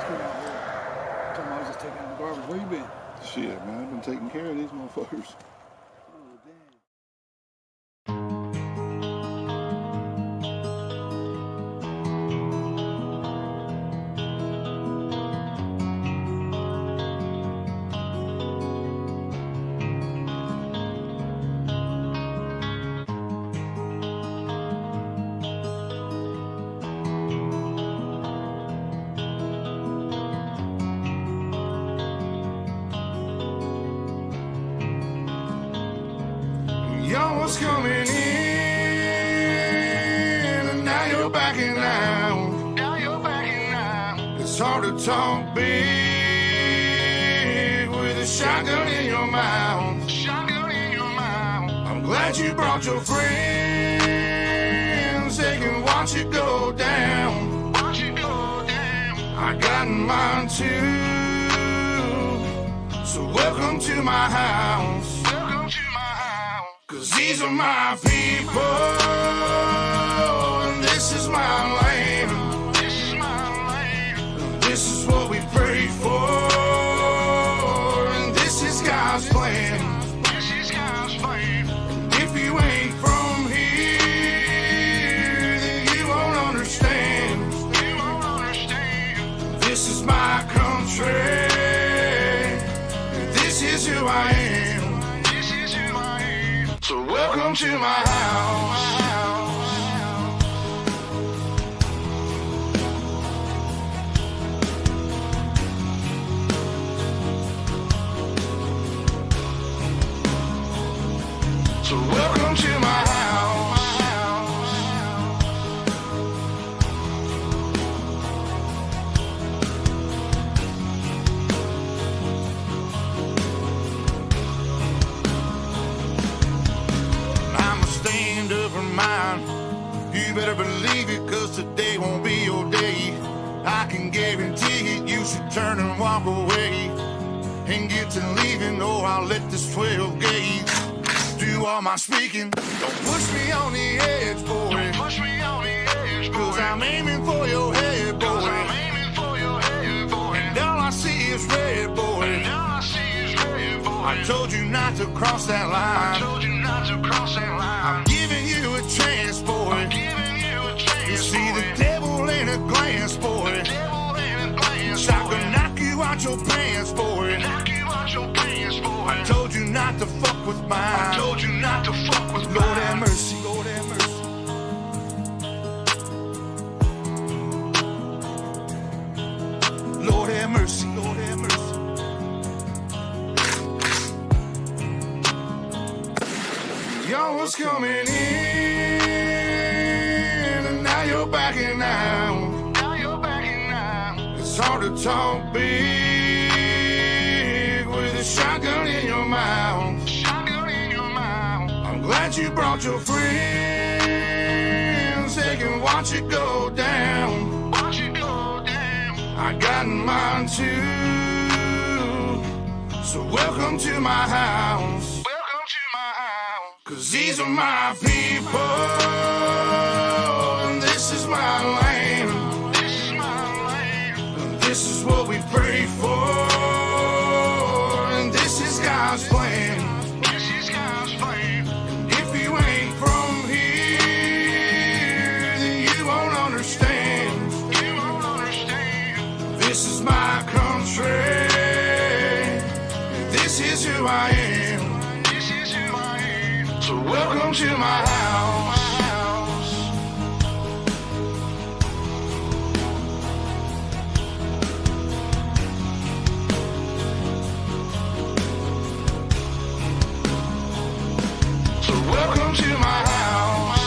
Come out here. I told him I was just taking out the garbage. Where you been? Shit, man, I've been taking care of these motherfuckers. Oh, damn. Y'all was coming in, and now you're backing out. Now you're backing out. It's hard to talk big with a shotgun in your mouth. Shotgun in your mouth. I'm glad you brought your friends. They can watch it go down. Watch it go down. I got mine too. So welcome to my house. Cause these are my people, and this is my land. This is my land. This is what we pray for, and this is God's plan. This is God's plan. And if you ain't from here, then you won't understand. You won't understand. This is my country, and this is who I am. So welcome to my house. So welcome to my house. Mine. You better believe it, cause today won't be your day. I can guarantee it, you should turn and walk away and get to leaving, or I'll let this 12 gauge do all my speaking. Don't push me on the edge, boy. Don't push me on the edge, boy. Cause I'm aiming for your head, boy. I'm aiming for your head, boy. And all I see is red, boy. And all I see is red, boy. I told you not to cross that line. I told you not to cross that line. I'm giving you a chance, boy. I'm giving you a chance, you see boy. The devil in a glance, boy. The devil in a glance, I can knock you out your pants, boy. Knock you out your pants, boy. I told you not to fuck with mine. I told you not to fuck with mine. Lord have mercy, Lord have mercy. Lord have mercy, Lord have mercy. Y'all was coming in, and now you're backing out. Now you're backing out. It's hard to talk big with a shotgun in your mouth. Shotgun in your mouth. I'm glad you brought your friends. They can watch it go down. Watch it go down. I got mine too. So welcome to my house. Cause these are my people, and this is my land. This is my land. And this is what we pray for, and this is God's plan. This is God's plan. And if you ain't from here, then you won't understand. You won't understand. This is my country, and this is who I am. So welcome to my house. So welcome to my house.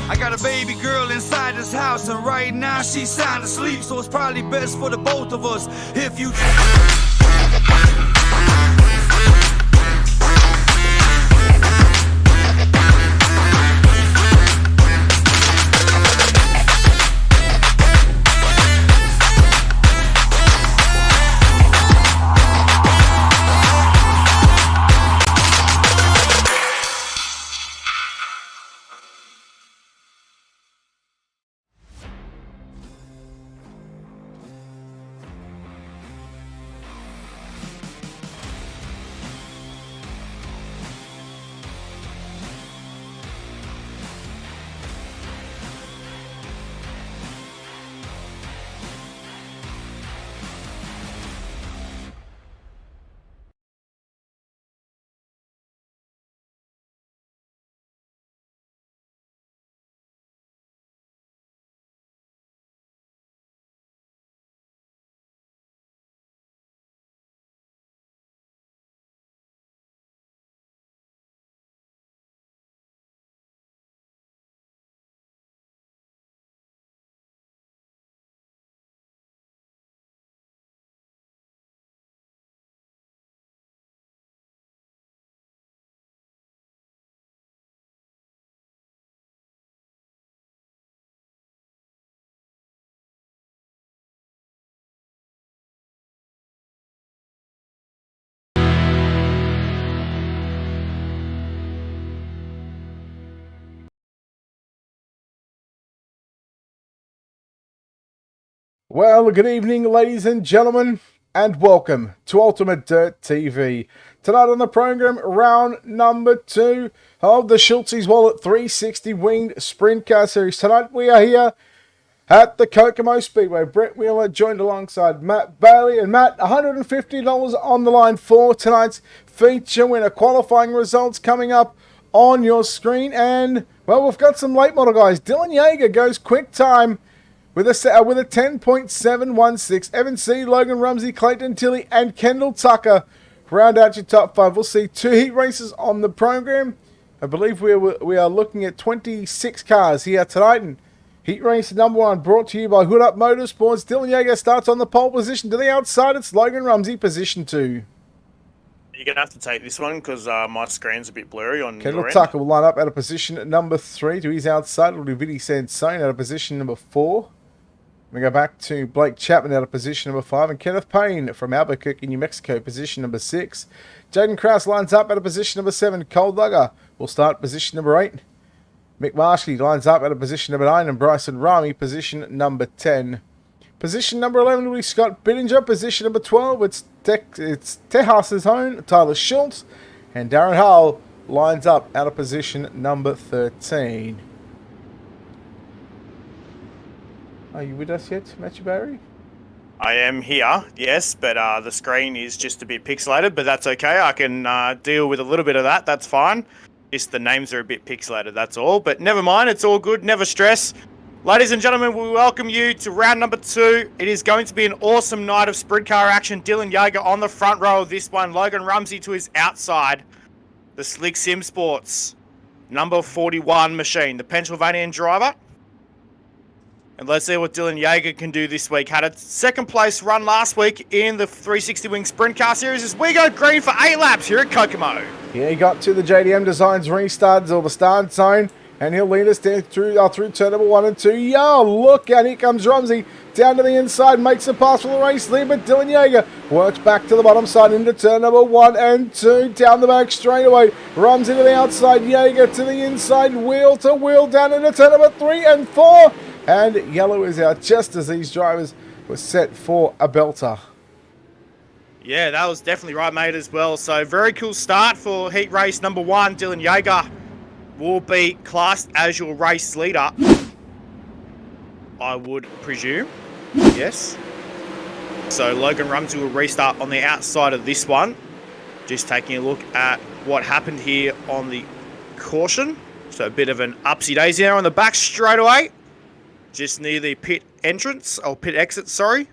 I got a baby girl inside this house, and right now she's sound asleep, so it's probably best for the both of us if you... Well, good evening, ladies and gentlemen, and welcome to Ultimate Dirt TV. Tonight on the program, round number 2 of the Schultzie's Wallet 360 Winged Sprint Car Series. Tonight we are here at the Kokomo Speedway. Brett Wheeler joined alongside Matt Bailey. And Matt, $150 on the line for tonight's feature winner. Qualifying results coming up on your screen. And, well, we've got some late model guys. Dylan Yeager goes quick time with a 10.716. Evan C., Logan Rumsey, Clayton Tilley, and Kendall Tucker round out your top 5. We'll see 2 heat races on the program. I believe we are looking at 26 cars here tonight. And heat race number 1 brought to you by Hood Up Motorsports. Dylan Yeager starts on the pole position. To the outside, it's Logan Rumsey, position 2. You're going to have to take this one because my screen's a bit blurry on Kendall your Tucker end. will line up at a position at number 3. To his outside, it'll be Vinny Sansone at a position number 4. We go back to Blake Chapman out of position number 5, and Kenneth Payne from Albuquerque, New Mexico, position number 6. Jaden Krause lines up at a position number 7. Cole Duggar will start position number 8. Mick Marshley lines up at a position number 9, and Bryson Rami, position number 10. Position number 11 will be Scott Bittinger. Position number 12, it's Texas's own Tyler Schultz, and Darren Hull lines up out of position number 13. Are you with us yet, Matthew Barry? I am here, yes, but the screen is just a bit pixelated, but that's okay. I can deal with a little bit of that. That's fine. Just the names are a bit pixelated, that's all. But never mind, it's all good. Never stress. Ladies and gentlemen, we welcome you to round number 2. It is going to be an awesome night of sprint car action. Dylan Yeager on the front row of this one. Logan Rumsey to his outside. The Slick Sim Sports number 41 machine, the Pennsylvanian driver. And let's see what Dylan Yeager can do this week. Had a second place run last week in the 360 Wing Sprint Car Series as we go green for 8 laps here at Kokomo. Yeah, he got to the JDM Designs restarts or the start zone, and he'll lead us down through turn number 1 and 2. Yo, look, and here comes Rumsey down to the inside, makes a pass for the race lead, but Dylan Yeager works back to the bottom side into turn number 1 and 2, down the back straightaway. Rumsey to the outside, Yeager to the inside, wheel to wheel down into turn number 3 and 4. And yellow is out just as these drivers were set for a belter. Yeah, that was definitely right, mate, as well. So very cool start for heat race number 1. Dylan Yeager will be classed as your race leader, I would presume. Yes. So Logan Rumsey will restart on the outside of this one. Just taking a look at what happened here on the caution. So a bit of an upsy-daisy there on the back straightaway. Just near the pit entrance, or pit exit, sorry.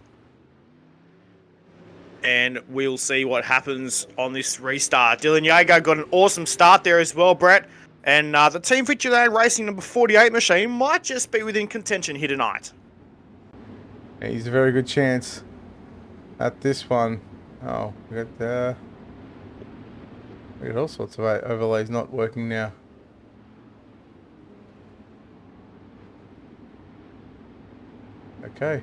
And we'll see what happens on this restart. Dylan Yeager got an awesome start there as well, Brett. And the Team Feature Land Racing number 48 machine might just be within contention here tonight. Yeah, he's a very good chance at this one. Oh, we got all sorts of overlays not working now. Okay.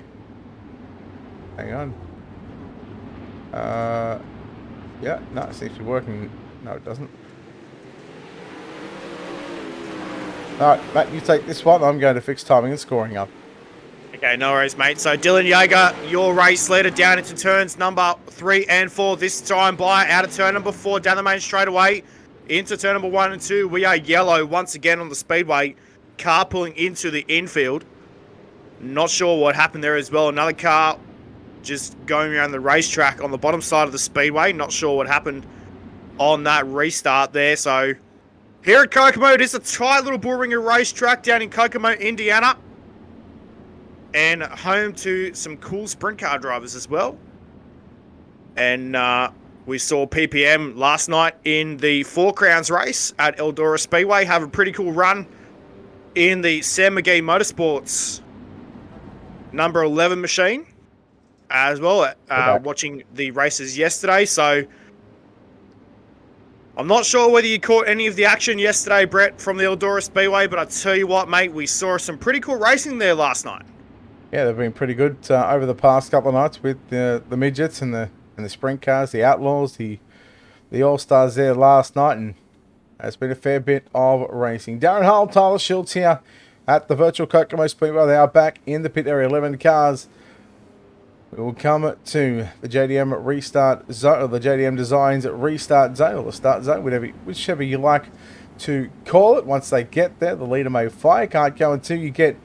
Hang on. Yeah, no, it seems to be working. No, it doesn't. Alright, Matt, you take this one. I'm going to fix timing and scoring up. Okay, no worries, mate. So Dylan Yeager, your race leader down into turns number 3 and 4. This time by out of turn number 4, down the main straightaway into turn number 1 and 2. We are yellow once again on the speedway. Car pulling into the infield. Not sure what happened there as well. Another car just going around the racetrack on the bottom side of the speedway. Not sure what happened on that restart there. So here at Kokomo, it is a tight little bull ringer racetrack down in Kokomo, Indiana. And home to some cool sprint car drivers as well. And we saw PPM last night in the Four Crowns race at Eldora Speedway have a pretty cool run in the Sam McGee Motorsports number 11 machine as well, watching the races yesterday. So I'm not sure whether you caught any of the action yesterday, Brett, from the Eldora Speedway, but I tell you what, mate, we saw some pretty cool racing there last night. Yeah, they've been pretty good over the past couple of nights with the midgets and the sprint cars, the outlaws, the all-stars there last night, and it's been a fair bit of racing. Darren Hull, Tyler Schultz here at the virtual Kokomo Speedway. They are back in the pit area. 11 cars We will come to the JDM restart zone, or the JDM Designs restart zone, or the start zone, whichever you like to call it. Once they get there, the leader may fire. Can't go until you get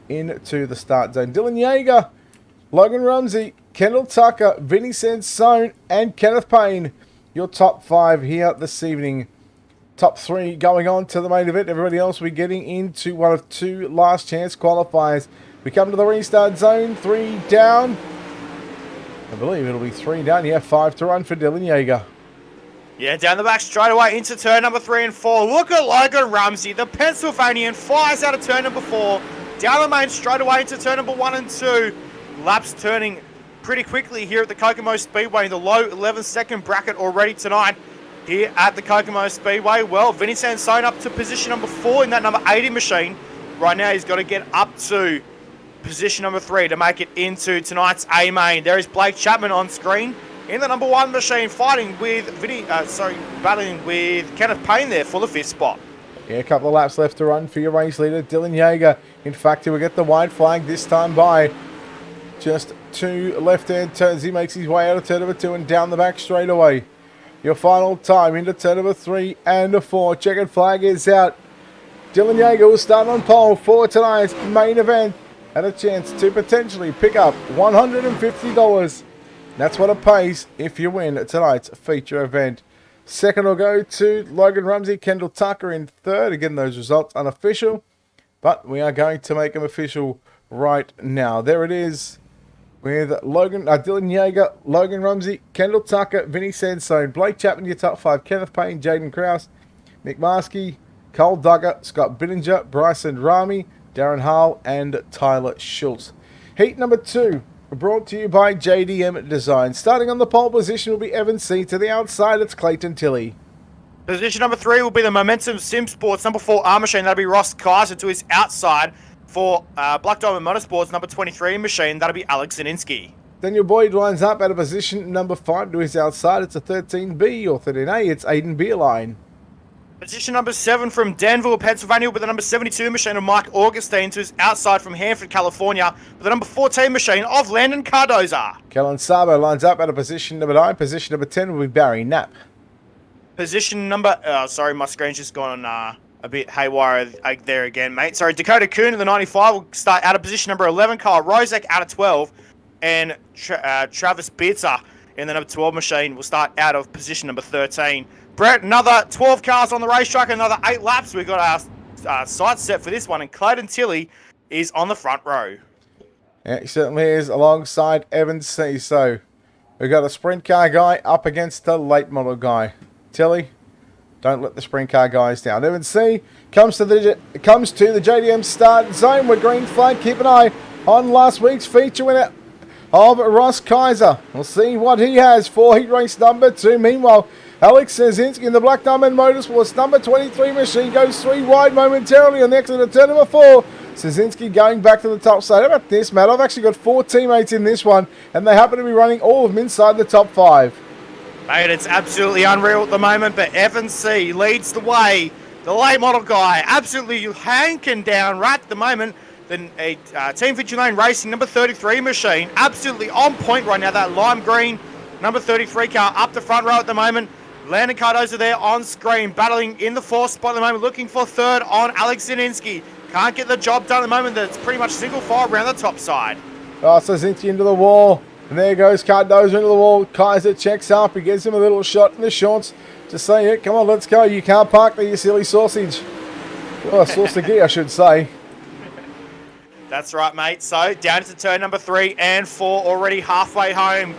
into the start zone. Dylan Yeager, Logan Rumsey, Kendall Tucker, Vinny Sansone, and Kenneth Payne. Your top 5 here this evening. Top 3 going on to the main event. Everybody else will be getting into one of 2 last chance qualifiers. We come to the restart zone. 3 down. I believe it'll be 3 down. Yeah, 5 to run for Dylan Yeager. Yeah, down the back straight away into turn number 3 and 4. Look at Logan Rumsey, the Pennsylvanian, fires out of turn number 4. Down the main straight away into turn number 1 and 2. Laps turning pretty quickly here at the Kokomo Speedway in the low 11-second bracket already tonight here at the Kokomo Speedway. Well, Vinny Sansone up to position number 4 in that number 80 machine. Right now he's got to get up to position number 3 to make it into tonight's A main. There is Blake Chapman on screen in the number 1 machine, fighting with battling with Kenneth Payne there for the 5th spot. Yeah, a couple of laps left to run for your race leader, Dylan Yeager. In fact, he will get the white flag this time by just 2 left-hand turns. He makes his way out of turn number 2 and down the back straight away. Your final time into turn number 3 and 4. Checkered flag is out. Dylan Yeager will start on pole for tonight's main event and a chance to potentially pick up $150. That's what it pays if you win tonight's feature event. Second will go to Logan Rumsey, Kendall Tucker in third. Again, those results unofficial, but we are going to make them official right now. There it is. With Dylan Yeager, Logan Rumsey, Kendall Tucker, Vinny Sansone, Blake Chapman, your top 5, Kenneth Payne, Jaden Krause, Nick Marsky, Cole Duggar, Scott Bittinger, Bryson Rami, Darren Hall, and Tyler Schultz. Heat number 2, brought to you by JDM Design. Starting on the pole position will be Evan C. To the outside, it's Clayton Tilley. Position number 3 will be the Momentum Sim Sports number 4 R machine. That'll be Ross Kaiser. To his outside for Black Diamond Motorsports number 23 machine. That'll be Alex Zielinski. Daniel Boyd lines up at a position number 5 to his outside. It's a 13B or 13A. It's Aiden Beerline. Position number 7 from Danville, Pennsylvania, with the number 72 machine of Mike Augustine. To his outside from Hanford, California, with the number 14 machine of Landon Cardoza. Kellen Sabo lines up at a position number 9. Position number 10 will be Barry Knapp. Position number... sorry, my screen's just gone a bit haywire there again, mate. Sorry, Dakota Kuhn in the 95 will start out of position number 11. Kyle Rozek out of 12. And Travis Beitzer in the number 12 machine will start out of position number 13. Brett, another 12 cars on the racetrack, another 8 laps. We've got our sights set for this one, and Clayton Tilley is on the front row. Yeah, he certainly is, alongside Evan C. So we've got a sprint car guy up against the late model guy. Tilley, don't let the sprint car guys down. Evan C. comes to the JDM start zone with green flag. Keep an eye on last week's feature winner of Ross Kaiser. We'll see what he has for heat race number 2. Meanwhile, Alex Zielinski in the Black Diamond Motorsports number 23 machine goes 3 wide momentarily on the exit of turn number 4. Zielinski going back to the top side. How about this, Matt? I've actually got 4 teammates in this one, and they happen to be running all of them inside the top 5. Mate, it's absolutely unreal at the moment, but Evan C. leads the way. The late model guy absolutely hanking down right at the moment. Then Team 59 Racing number 33 machine absolutely on point right now. That lime green number 33 car up the front row at the moment. Landon Cardoza there on screen, battling in the 4th spot at the moment, looking for 3rd on Alex Zielinski. Can't get the job done at the moment. That's pretty much single file around the top side. Oh, so Zielinski into the wall. And there goes Cardoza into the wall. Kaiser checks up. He gives him a little shot in the shorts to say, yeah, come on, let's go. You can't park there, you silly sausage. Oh, sausage, I should say. That's right, mate. So, down into turn number 3 and 4, already halfway home.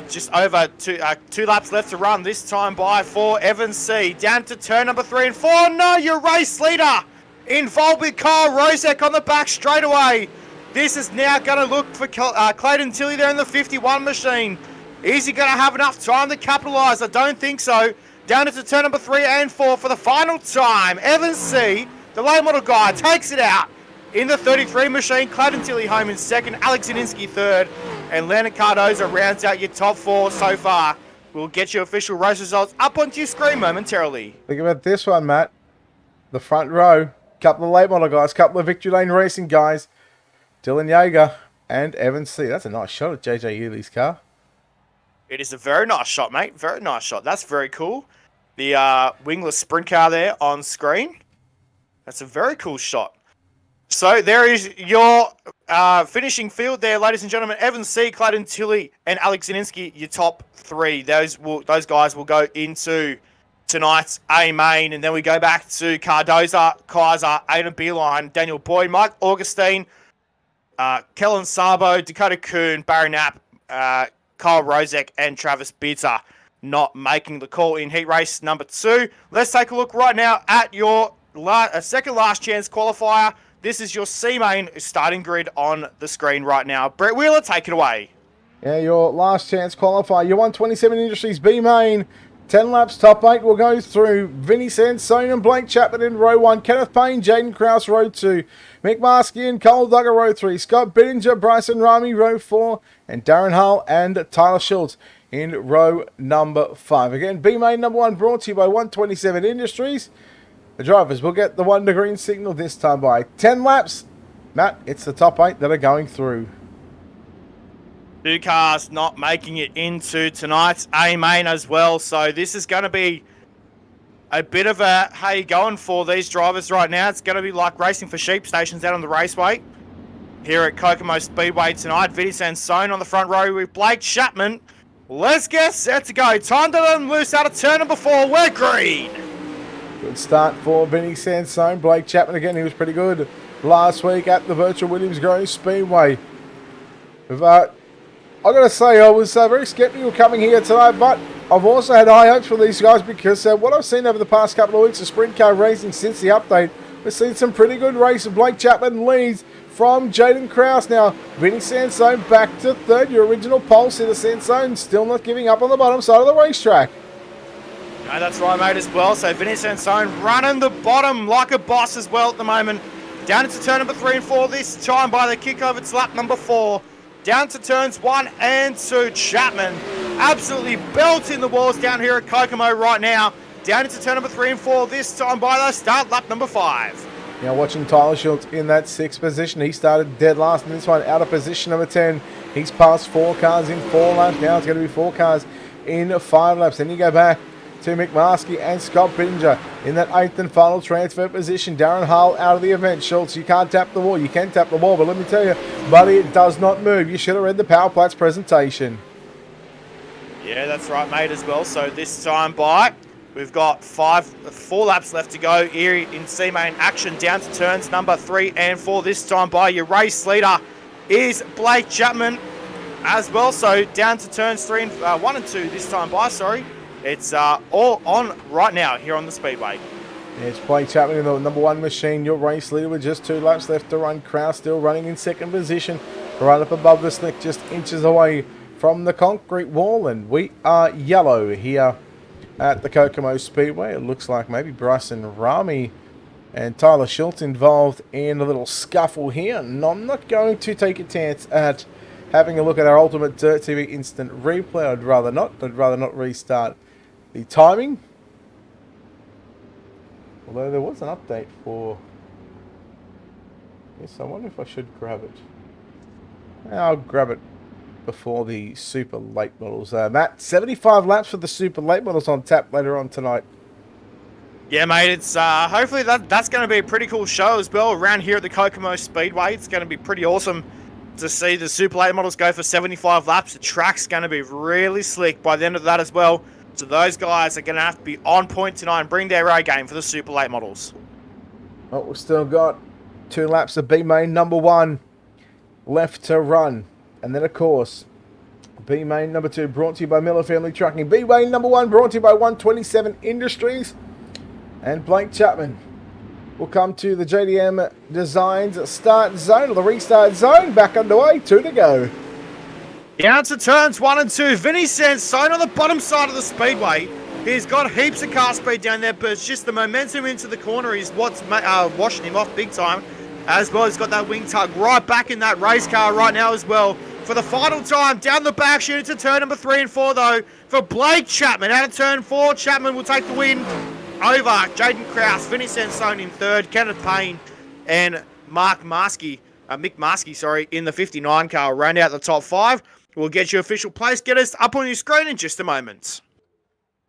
Just over 2 laps left to run, this time by for Evan C. Down to turn number 3 and 4. No, your race leader involved with Kyle Rozek on the back straight away. This is now going to look for Clayton Tilley there in the 51 machine. Is he going to have enough time to capitalise? I don't think so. Down into turn number 3 and 4 for the final time. Evan C., the late model guy, takes it out. In the 33 machine, Clayton Tilley home in 2nd, Alex Zielinski 3rd, and Landon Cardoza rounds out your top 4 so far. We'll get your official race results up onto your screen momentarily. Think about this one, Matt. The front row, couple of late model guys, couple of Victory Lane Racing guys. Dylan Yeager and Evan C. That's a nice shot at JJ Ely's car. It is a very nice shot, mate. Very nice shot. That's very cool. The wingless sprint car there on screen. That's a very cool shot. So there is your finishing field there, ladies and gentlemen. Evan C, Clayton Tilley, and Alex Zielinski, your top three. Those guys will go into tonight's A main, and then we go back to Cardoza, Kaiser, Aidan Beeline, Daniel Boyd, Mike Augustine, Kellen Sabo, Dakota Kuhn, Barry Knapp, Kyle Rozek, and Travis Bitzer not making the call in heat race number 2. Let's take a look right now at your second last chance qualifier. This is your C main starting grid on the screen right now. Brett Wheeler, take it away. Yeah, your last chance qualifier. Your 127 Industries B main. 10 laps, top 8 will go through Vinny Sansone and Blake Chapman in row 1, Kenneth Payne, Jaden Krause row 2, Mick Marsky and Cole Duggar row 3, Scott Bittinger, Bryson Rami row 4, and Darren Hull and Tyler Schultz in row number 5. Again, B main number 1 brought to you by 127 Industries. The drivers will get the 1 to green signal this time by 10 laps. Matt, it's the top 8 that are going through. 2 cars not making it into tonight's A main as well. So this is going to be a bit of a how you going for these drivers right now. It's going to be like racing for sheep stations out on the raceway here at Kokomo Speedway tonight. Vinny Sansone on the front row with Blake Chapman. Let's get set to go. Time to let them loose out of turn number 4. We're green. Good start for Vinny Sansone. Blake Chapman again, he was pretty good last week at the Virtual Williams Grove Speedway. I've got to say, I was very sceptical coming here tonight, but I've also had high hopes for these guys because what I've seen over the past couple of weeks of sprint car racing since the update, we've seen some pretty good races. Blake Chapman leads from Jaden Krause. Now, Vinny Sansone back to third. Your original pole sitter, Sansone, still not giving up on the bottom side of the racetrack. No, that's right, mate, as well. So Vinny Sansone running the bottom like a boss as well at the moment. Down into turn number 3 and 4 this time by the kickover to lap number 4. Down to turns 1 and 2. Chapman absolutely belting the walls down here at Kokomo right now. Down into turn number 3 and 4 this time by the start lap number 5. Now watching Tyler Schultz in that 6th position. He started dead last in this one, out of position number 10. He's passed 4 cars in 4 laps. Now it's going to be 4 cars in 5 laps. Then you go back to Mick Marsky and Scott Bittinger in that 8th and final transfer position. Darren Hull out of the event. Schultz, you can't tap the wall. You can tap the wall, but let me tell you, buddy, it does not move. You should have read the Power Plats presentation. Yeah, that's right, mate, as well. So this time by, we've got 4 laps left to go here in C main action. Down to turns number 3 and 4 this time by. Your race leader is Blake Chapman as well. So down to turns 1 and 2 this time by, sorry. It's all on right now here on the Speedway. Yeah, it's Blake Chapman in the number 1 machine. Your race leader with just 2 laps left to run. Krause still running in 2nd position. Right up above the slick, just inches away from the concrete wall. And we are yellow here at the Kokomo Speedway. It looks like maybe Bryson Rami and Tyler Schultz involved in a little scuffle here. And I'm not going to take a chance at having a look at our UltimateDirtTV instant replay. I'd rather not restart the timing. Although there was an update for... Yes, I wonder if I should grab it. I'll grab it before the super late models. Matt, 75 laps for the super late models on tap later on tonight. Yeah, mate, it's hopefully that's going to be a pretty cool show as well around here at the Kokomo Speedway. It's going to be pretty awesome to see the super late models go for 75 laps. The track's going to be really slick by the end of that as well. So those guys are going to have to be on point tonight and bring their A game for the super late models. Well, we've still got 2 laps of B main number 1 left to run. And then, of course, B main number 2 brought to you by Miller Family Trucking. B main number 1 brought to you by 127 Industries. And Blake Chapman will come to the JDM Designs start zone, or the restart zone. Back underway, 2 to go. Down to turns 1 and 2. Vinny Sansone on the bottom side of the speedway. He's got heaps of car speed down there, but it's just the momentum into the corner is what's washing him off big time. As well, he's got that wing tug right back in that race car right now as well. For the final time, down the back, shooting to turn number 3 and 4 though. For Blake Chapman, out of turn 4, Chapman will take the win over Jaden Krause, Vinny Sansone in 3rd, Kenneth Payne and Mark Marsky Mick Maskey, sorry, in the 59 car. Round out the top 5. We'll get your official place. Get us up on your screen in just a moment.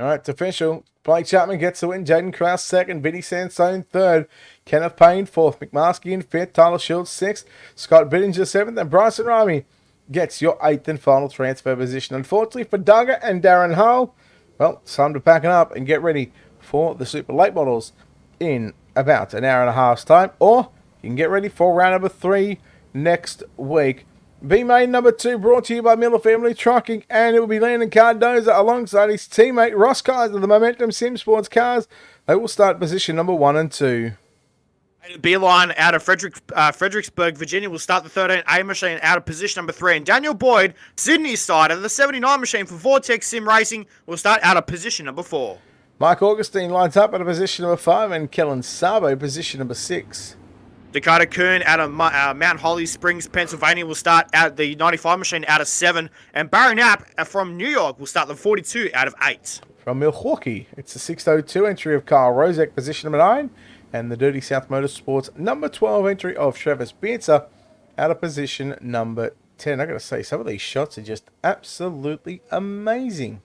All right, it's official. Blake Chapman gets the win. Jaden Krause second. Vinny Sansone third. Kenneth Payne fourth. McMaskey in fifth. Tyler Schultz sixth. Scott Bittinger seventh. And Bryson Ramey gets your 8th and final transfer position. Unfortunately for Duggar and Darren Hull, well, it's time to pack it up and get ready for the Super Late Models in about an hour and a half's time. Or you can get ready for round number 3 next week. B-Main number 2 brought to you by Miller Family Trucking, and it will be Landon Cardoza alongside his teammate Ross Kaiser, the Momentum Sim Sports cars. They will start position number 1 and 2. Beeline out of Fredericksburg, Virginia will start the 13A machine out of position number 3. And Daniel Boyd, Sydney's side of the 79 machine for Vortex Sim Racing, will start out of position number 4. Mike Augustine lines up at a position number 5, and Kellen Sabo position number 6. Dakota Kern out of Mount Holly Springs, Pennsylvania will start out the 95 machine out of 7. And Barry Knapp from New York will start the 42 out of 8. From Milwaukee, it's the 602 entry of Carl Rozek, position number 9. And the Dirty South Motorsports number 12 entry of Travis Bielsa out of position number 10. I got to say, some of these shots are just absolutely amazing.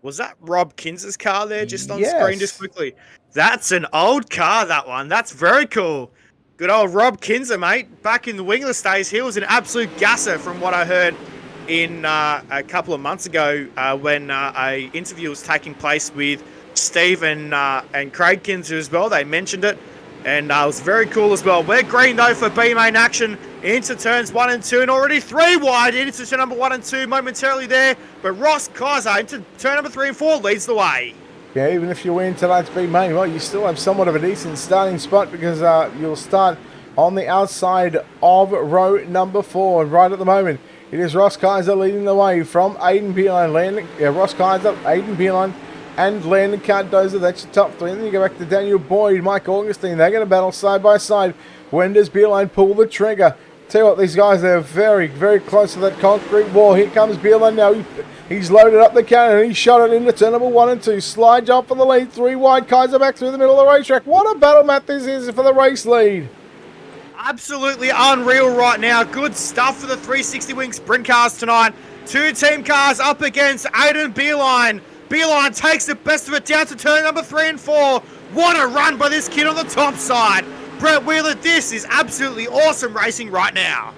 Was that Rob Kinzer's car there just on Yes. screen just quickly? That's an old car, that one. That's very cool. Good old Rob Kinzer, mate. Back in the wingless days, he was an absolute gasser from what I heard in a couple of months ago when a interview was taking place with Steve and Craig Kinzer as well. They mentioned it, and it was very cool as well. We're green, though, for B-Main action into turns 1 and 2, and already 3 wide into turn number 1 and 2 momentarily there. But Ross Kaiser into turn number 3 and 4 leads the way. Yeah, even if you win tonight's B-Main, well, you still have somewhat of a decent starting spot because you'll start on the outside of row number 4. And right at the moment, it is Ross Kaiser leading the way from Aiden Beeline. Ross Kaiser, Aiden Beeline, and Landon Cardoza. That's your top 3. And then you go back to Daniel Boyd, Mike Augustine. They're going to battle side by side. When does Beeline pull the trigger? Tell you what, these guys, they're very, very close to that concrete wall. Here comes Beeline now. He's loaded up the cannon and he shot it into turn number 1 and 2. Slide jump for the lead. 3 wide. Kaiser back through the middle of the racetrack. What a battle map this is for the race lead. Absolutely unreal right now. Good stuff for the 360 wing sprint cars tonight. 2 team cars up against Aiden Beeline. Beeline takes the best of it down to turn number 3 and 4. What a run by this kid on the top side. Brett Wheeler, this is absolutely awesome racing right now.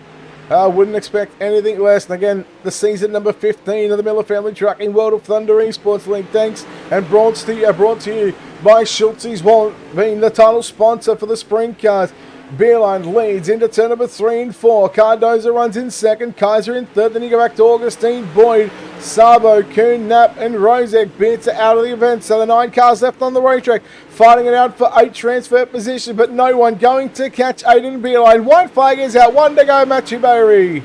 I wouldn't expect anything less. And again, the season number 15 of the Miller Family Trucking World of Thunder Esports League. Thanks and brought to you by Schultzie's Wallet, being the title sponsor for the sprint cars. Beeline leads into turn number 3 and 4. Cardoza runs in second. Kaiser in third. Then you go back to Augustine, Boyd, Sabo, Kuhn, Knapp, and Rozek. Beats are out of the event. So the 9 cars left on the racetrack, fighting it out for 8 transfer positions, but no one going to catch Aiden Beeline. 1 flag is out. 1 to go, Matthew Barry.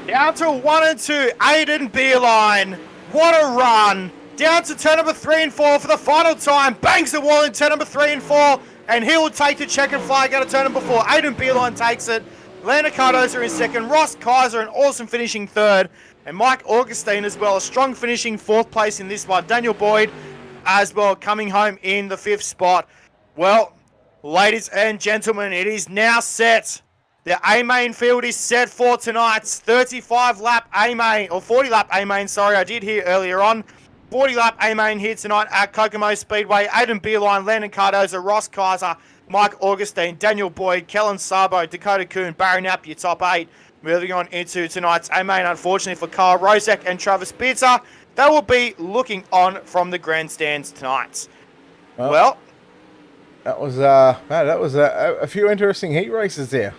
Down to 1 and 2, Aiden Beeline. What a run. Down to turn number 3 and 4 for the final time. Bangs the wall in turn number 3 and 4. And he will take the checkered flag out of turn number 4. Aiden Beeline takes it. Landon Cardoza in second. Ross Kaiser, an awesome finishing third. And Mike Augustine as well, a strong finishing 4th place in this one. Daniel Boyd as well coming home in the 5th spot. Well, ladies and gentlemen, it is now set. The A-Main field is set for tonight's 35-lap A-Main, or 40-lap A-Main, sorry, I did hear earlier on. 40-lap A-Main here tonight at Kokomo Speedway. Aiden Beeline, Landon Cardoza, Ross Kaiser, Mike Augustine, Daniel Boyd, Kellen Sabo, Dakota Kuhn, Barry Knapp, your top 8. Moving on into tonight's A-Main, unfortunately for Carl Rozek and Travis Bielsa, they will be looking on from the grandstands tonight. Well, that was a few interesting heat races there.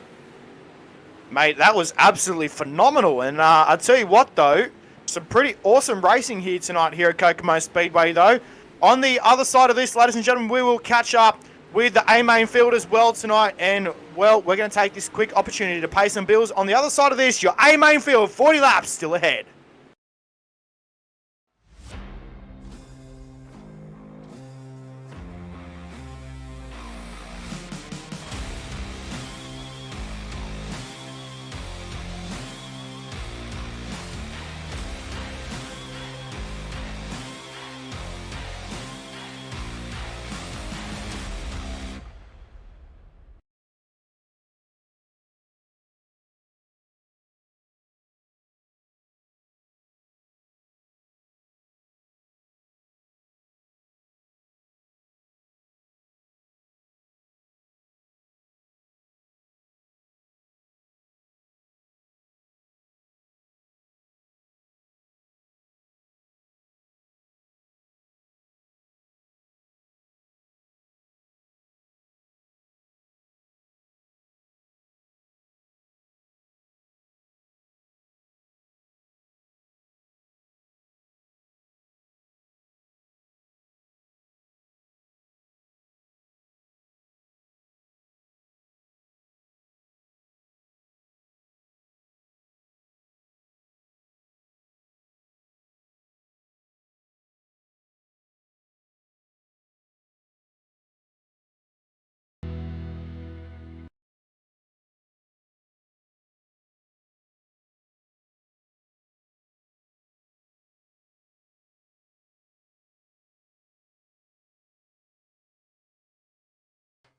Mate, that was absolutely phenomenal. And I'll tell you what, though, some pretty awesome racing here tonight here at Kokomo Speedway, though. On the other side of this, ladies and gentlemen, we will catch up with the A-Main field as well tonight. And, well, we're going to take this quick opportunity to pay some bills. On the other side of this, your A-Main field, 40 laps still ahead.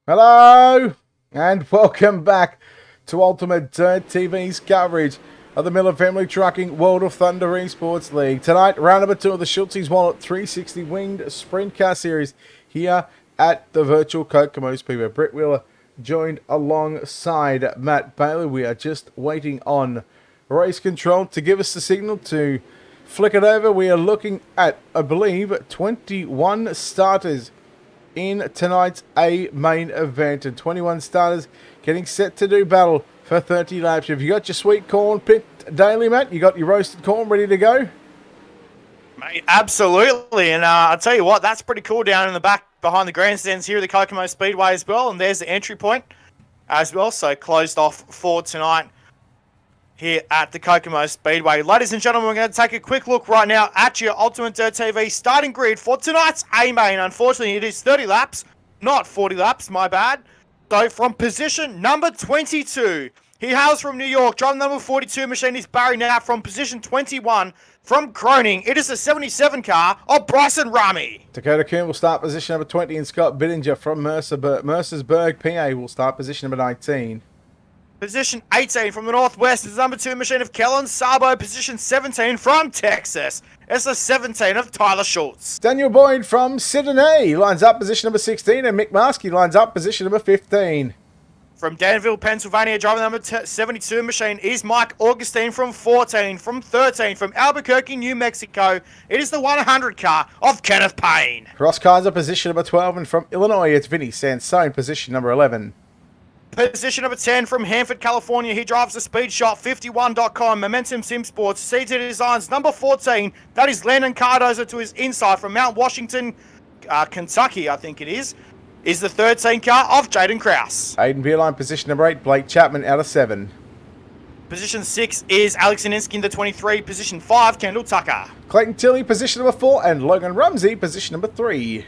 Hello and welcome back to Ultimate Dirt TV's coverage of the Miller Family Trucking World of Thunder Esports League. Tonight, round number 2 of the Schultzie's Wallet 360 Winged Sprint Car Series here at the virtual Kokomo Speedway. Brett Wheeler joined alongside Matt Bailey. We are just waiting on race control to give us the signal to flick it over. We are looking at, I believe, 21 starters in tonight's A main event, and 21 starters getting set to do battle for 30 laps. Have you got your sweet corn picked daily, Matt? You got your roasted corn ready to go? Mate, absolutely. And I'll tell you what, that's pretty cool down in the back behind the grandstands here at the Kokomo Speedway as well. And there's the entry point as well. So closed off for tonight here at the Kokomo Speedway. Ladies and gentlemen, we're going to take a quick look right now at your UltimateDirtTV starting grid for tonight's A-Main. Unfortunately, it is 30 laps, not 40 laps, my bad. So from position number 22, he hails from New York. Driver number 42 machine is Barry Knapp. From position 21, from Croning, it is a 77 car of Bryson Rami. Dakota Kuhn will start position number 20, and Scott Bittinger from Mercersburg, PA, will start position number 19. Position 18 from the Northwest is number 2 machine of Kellen Sabo. Position 17 from Texas. It's the 17 of Tyler Schultz. Daniel Boyd from Sydney lines up position number 16, and Mick Maskey lines up position number 15. From Danville, Pennsylvania, driver number 72 machine is Mike Augustine from 14. From 13, from Albuquerque, New Mexico, it is the 100 car of Kenneth Payne. Ross Kaiser position number 12, and from Illinois, it's Vinny Sansone position number 11. Position number 10 from Hanford, California. He drives the Speed Shot 51.com. Momentum Sim Sports. CT Designs number 14. That is Landon Cardozo to his inside from Mount Washington, Kentucky, I think it is the 13 car of Jaden Krause. Aiden Beerline position number 8. Blake Chapman out of 7. Position 6 is Alex Aninsky, the 23. Position 5, Kendall Tucker. Clayton Tilley position number 4, and Logan Rumsey position number 3.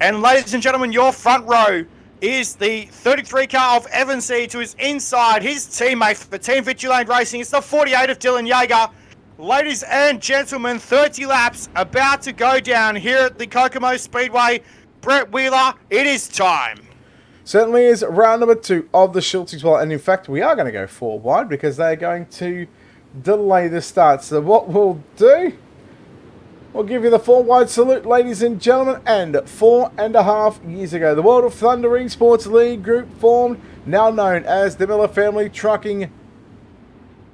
And ladies and gentlemen, your front row is the 33 car of Evan C. to his inside, his teammate for Team Vitulane Racing. It's the 48 of Dylan Yeager. Ladies and gentlemen, 30 laps about to go down here at the Kokomo Speedway. Brett Wheeler, it is time. Certainly is round number 2 of the Schultzie's Wallet, and in fact we are going to go 4 wide because they're going to delay the start. So what we'll do, we'll give you the 4 wide salute, ladies and gentlemen. And 4.5 years ago, the World of Thunder Esports League group formed, now known as the Miller Family Trucking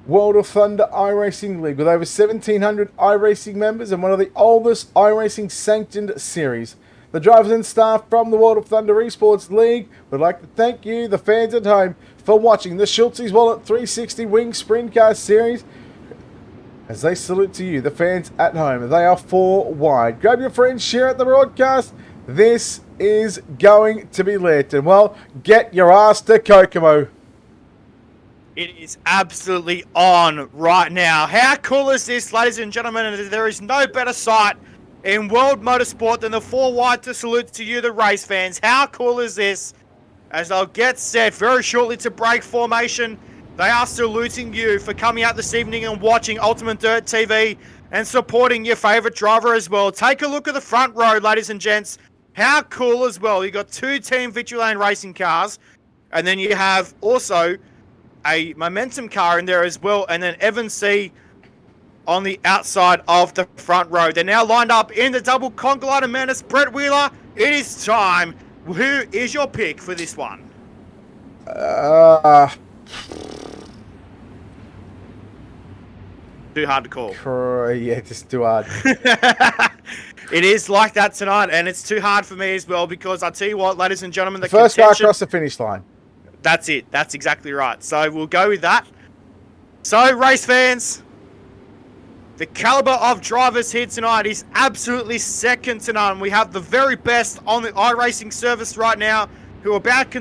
World of Thunder iRacing League, with over 1,700 iRacing members and one of the oldest iRacing sanctioned series. The drivers and staff from the World of Thunder Esports League would like to thank you, the fans at home, for watching the Schultzie's Wallet 360 Wing Sprint Car Series. As they salute to you, the fans at home. They are 4 wide. Grab your friends, share at the broadcast. This is going to be lit. And, well, get your ass to Kokomo. It is absolutely on right now. How cool is this, ladies and gentlemen? And there is no better sight in world motorsport than the 4 wide to salute to you, the race fans. How cool is this? As they'll get set very shortly to break formation, they are saluting you for coming out this evening and watching Ultimate Dirt TV and supporting your favourite driver as well. Take a look at the front row, ladies and gents. How cool as well. You've got 2 Team Vitulane racing cars, and then you have also a Momentum car in there as well, and then Evan C. on the outside of the front row. They're now lined up in the double Congalite Menace. Brett Wheeler, it is time. Who is your pick for this one? Too hard to call. Yeah, just too hard. It is like that tonight, and it's too hard for me as well, because I tell you what, ladies and gentlemen, the first guy across the finish line. That's it. That's exactly right. So we'll go with that. So, race fans, the caliber of drivers here tonight is absolutely second to none. We have the very best on the iRacing service right now, who are about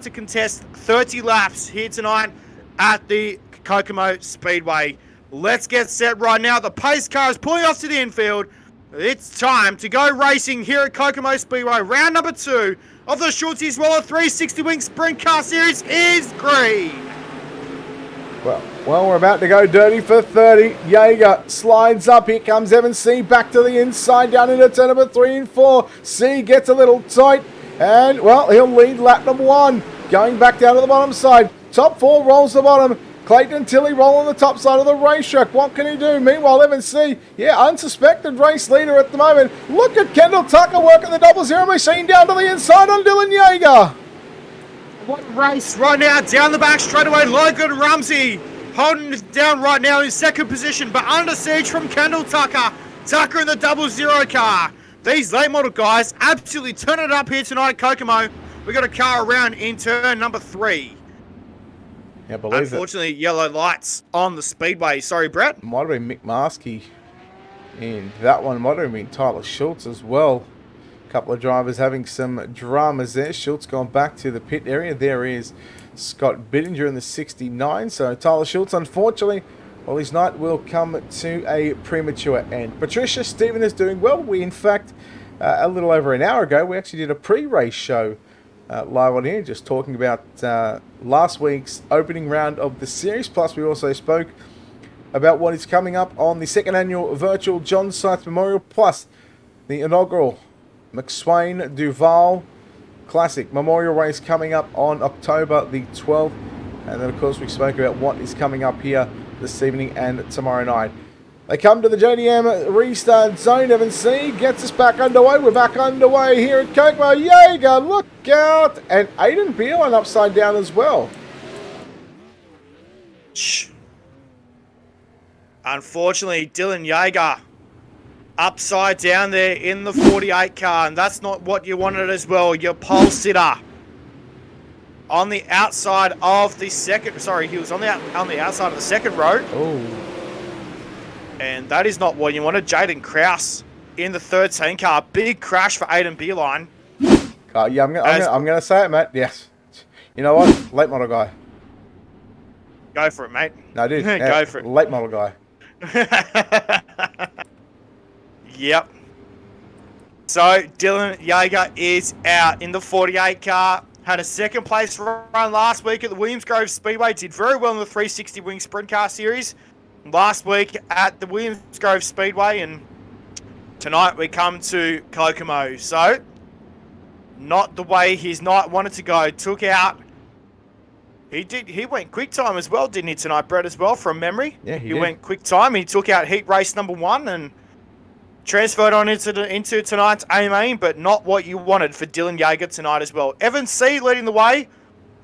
to contest 30 laps here tonight at the Kokomo Speedway. Let's get set right now. The pace car is pulling off to the infield. It's time to go racing here at Kokomo Speedway. Round number 2 of the Schultzie's Wallet 360 Wing Sprint Car Series is green. Well, we're about to go dirty for 30. Yeager slides up. Here comes Evan C. Back to the inside, down into turn number 3 and 4. C gets a little tight. And, well, he'll lead lap number 1. Going back down to the bottom side. Top 4 rolls the bottom. Clayton Tilley rolling the top side of the racetrack. What can he do? Meanwhile, Evan C., yeah, unsuspected race leader at the moment. Look at Kendall Tucker working the 00 machine down to the inside on Dylan Yeager. What race right now, down the back straight away, Logan Rumsey holding it down right now in second position, but under siege from Kendall Tucker. Tucker in the 00 car. These late model guys absolutely turn it up here tonight at Kokomo. We got a car around in turn number 3. Yeah, believe Unfortunately, yellow lights on the speedway. Sorry, Brett. Might have been Mick Maskey. And that one might have been Tyler Schultz as well. A couple of drivers having some dramas there. Schultz gone back to the pit area. There is Scott Bittinger in the 69. So Tyler Schultz, unfortunately, well, his night will come to a premature end. Patricia Stephen is doing well. We, in fact, a little over an hour ago, we actually did a pre-race show live on here, just talking about last week's opening round of the series. Plus, we also spoke about what is coming up on the second annual virtual John Sykes Memorial, plus the inaugural McSwain Duval Classic Memorial Race coming up on October the 12th. And then, of course, we spoke about what is coming up here this evening and tomorrow night. They come to the JDM restart zone. Evan C. gets us back underway. We're back underway here at Kokomo. Yeager, look out! And Aiden Beerline upside down as well. Unfortunately, Dylan Yeager upside down there in the 48 car, and that's not what you wanted as well. Your pole sitter on the outside of the second. Sorry, he was on the outside of the second row. Oh. And that is not what you wanted. Jaden Krause in the 13 car. Big crash for Aiden Beerline. Yeah, I'm gonna say it, Matt. Yes. You know what? Late model guy. Go for it, mate. No, dude. Go for it. Late model guy. Yep. So Dylan Yeager is out in the 48 car. Had a second place run last week at the Williams Grove Speedway. Did very well in the 360 Wing Sprint Car Series last week at the Williams Grove Speedway, and tonight we come to Kokomo. So, not the way his night wanted to go. Took out. He went quick time as well, didn't he, tonight, Brett, as well, from memory? Yeah, he did. Went quick time. He took out heat race number 1 and transferred on into tonight's AMA, but not what you wanted for Dylan Yeager tonight as well. Evan C. leading the way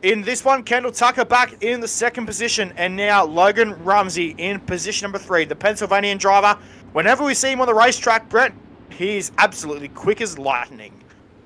in this one. Kendall Tucker back in the second position, and now Logan Rumsey in position number 3, the Pennsylvanian driver. Whenever we see him on the racetrack, Brett, he's absolutely quick as lightning.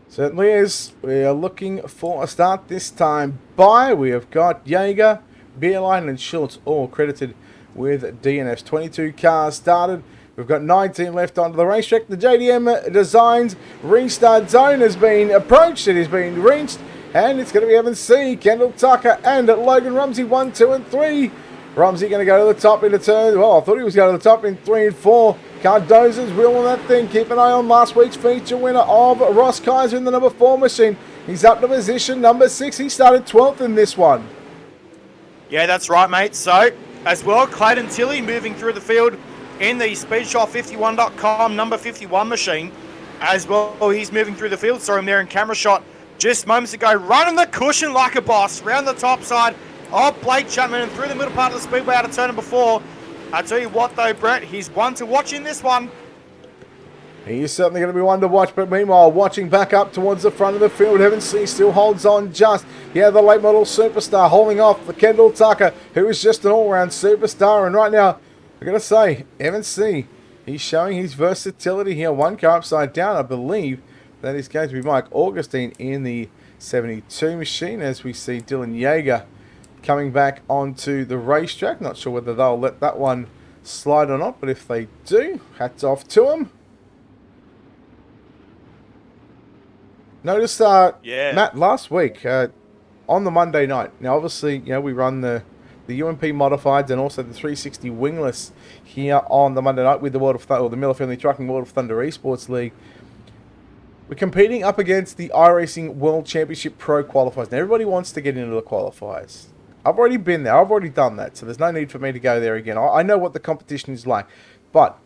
Certainly is. We are looking for a start this time by. We have got Yeager, Beerline and Schultz all credited with DNFs. 22 cars started. We've got 19 left onto the racetrack. The JDM Designs restart zone has been approached. It has been reached. And it's going to be Evan C., Kendall Tucker, and Logan Rumsey, 1, 2, and 3. Rumsey going to go to the top into turn. Well, I thought he was going to the top in 3 and 4. Cardozer's wheeling that thing. Keep an eye on last week's feature winner of Ross Kaiser in the number 4 machine. He's up to position number 6. He started 12th in this one. Yeah, that's right, mate. So, as well, Clayton Tilley moving through the field in the speedshot51.com number 51 machine. As well, he's moving through the field. Saw him there in camera shot just moments ago, running the cushion like a boss, round the top side of Blake Chapman and through the middle part of the speedway out of turn number 4. I tell you what though, Brett, he's one to watch in this one. He is certainly going to be one to watch, but meanwhile, watching back up towards the front of the field, Evan C. still holds on just. Yeah, the late model superstar holding off the Kendall Tucker, who is just an all-round superstar. And right now, I've got to say, Evan C., he's showing his versatility here. One car upside down, I believe. That is going to be Mike Augustine in the 72 machine, as we see Dylan Yeager coming back onto the racetrack. Not sure whether they'll let that one slide or not, but if they do, hats off to them. Notice, Matt, last week on the Monday night. Now, obviously, you know, we run the UMP modifieds and also the 360 wingless here on the Monday night with the World of Thunder, or the Miller Family Trucking World of Thunder Esports League. We're competing up against the iRacing World Championship Pro qualifiers. Now, everybody wants to get into the qualifiers. I've already been there. I've already done that, so there's no need for me to go there again. I know what the competition is like, but